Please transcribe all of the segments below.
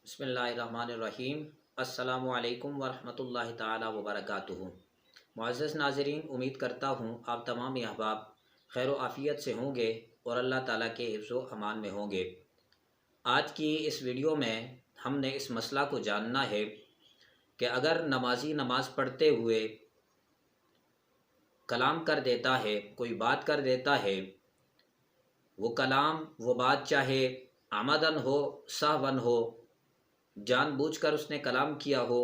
बिस्मिल्लाहिर्रहमानिर्रहीम। अस्सलामु अलैकुम वरहमतुल्लाहि ताला वबरकातुहू। मुअज़्ज़ज़ नाज़रीन, उम्मीद करता हूँ आप तमाम अहबाब खैर व आफ़ियत से होंगे और अल्लाह ताला के हिफ्ज़ व अमान में होंगे। आज की इस वीडियो में हमने इस मसला को जानना है कि अगर नमाजी नमाज़ पढ़ते हुए कलाम कर देता है, कोई बात कर देता है, वो कलाम वो बात चाहे आमदन हो सहवन हो, जानबूझकर उसने कलाम किया हो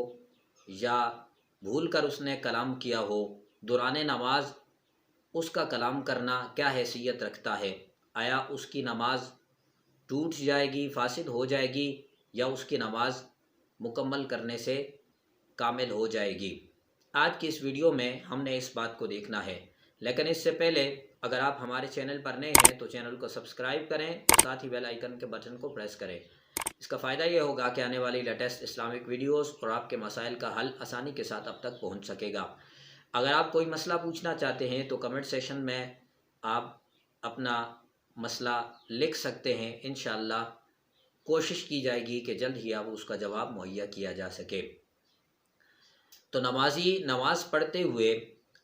या भूल कर उसने कलाम किया हो, दौरान नमाज उसका कलाम करना क्या हैसियत रखता है? आया उसकी नमाज टूट जाएगी, फासिद हो जाएगी, या उसकी नमाज मुकम्मल करने से कामिल हो जाएगी? आज की इस वीडियो में हमने इस बात को देखना है। लेकिन इससे पहले अगर आप हमारे चैनल पर नए हैं तो चैनल को सब्सक्राइब करें और साथ ही बेल आइकन के बटन को प्रेस करें। इसका फ़ायदा ये होगा कि आने वाली लेटेस्ट इस्लामिक वीडियोस और आपके मसाइल का हल आसानी के साथ आप तक पहुंच सकेगा। अगर आप कोई मसला पूछना चाहते हैं तो कमेंट सेशन में आप अपना मसला लिख सकते हैं। इंशाअल्लाह कोशिश की जाएगी कि जल्द ही आप उसका जवाब मुहैया किया जा सके। तो नमाजी नमाज पढ़ते हुए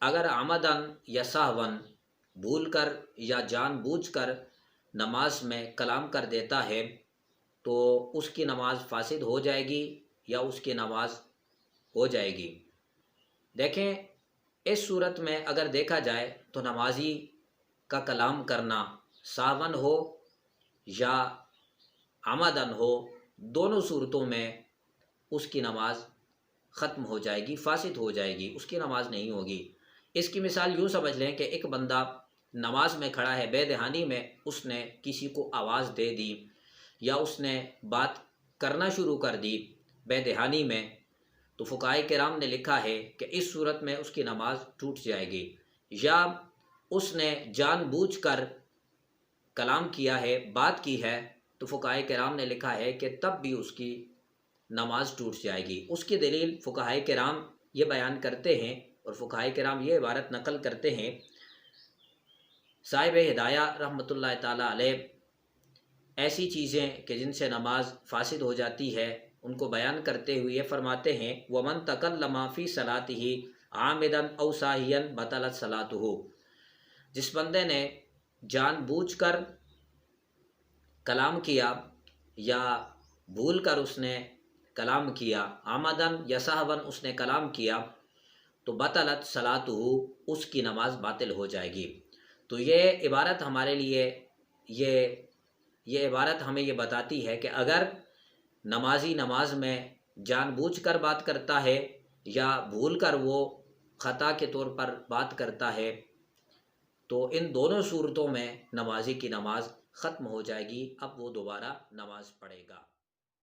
अगर आमदन या सहवन भूल कर या जानबूझकर नमाज में कलाम कर देता है तो उसकी नमाज फासिद हो जाएगी या उसकी नमाज हो जाएगी। देखें, इस सूरत में अगर देखा जाए तो नमाजी का कलाम करना सावन हो या आमदन हो, दोनों सूरतों में उसकी नमाज ख़त्म हो जाएगी, फासिद हो जाएगी, उसकी नमाज नहीं होगी। इसकी मिसाल यूँ समझ लें कि एक बंदा नमाज में खड़ा है, बेदहानी में उसने किसी को आवाज़ दे दी या उसने बात करना शुरू कर दी बेदहानी में, तो फुकाए किराम ने लिखा है कि इस सूरत में उसकी नमाज टूट जाएगी। या उसने जानबूझकर कलाम किया है, बात की है, तो फुकाए किराम ने लिखा है कि तब भी उसकी नमाज टूट जाएगी। उसकी दलील फुकाए किराम ये बयान करते हैं और फुकाए किराम ये इबारत नकल करते हैं। साहिब हिदाया रहमतुल्लाह ताला अलैह ऐसी चीज़ें कि जिनसे नमाज फासिद हो जाती है उनको बयान करते हुए फरमाते हैं, वमन तकल्लमा फ़ी सलातिही आमिदन औ साहियन बतलत सलातुहु। जिस बंदे ने जानबूझकर कलाम किया या भूल कर उसने कलाम किया, आमदन या सहवन उसने कलाम किया, तो बतलत सलातुहु, उसकी नमाज बातिल हो जाएगी। तो ये इबारत हमारे लिए ये इबारत हमें ये बताती है कि अगर नमाजी नमाज में जानबूझकर बात करता है या भूल कर वो ख़ता के तौर पर बात करता है तो इन दोनों सूरतों में नमाजी की नमाज ख़त्म हो जाएगी। अब वो दोबारा नमाज पढ़ेगा।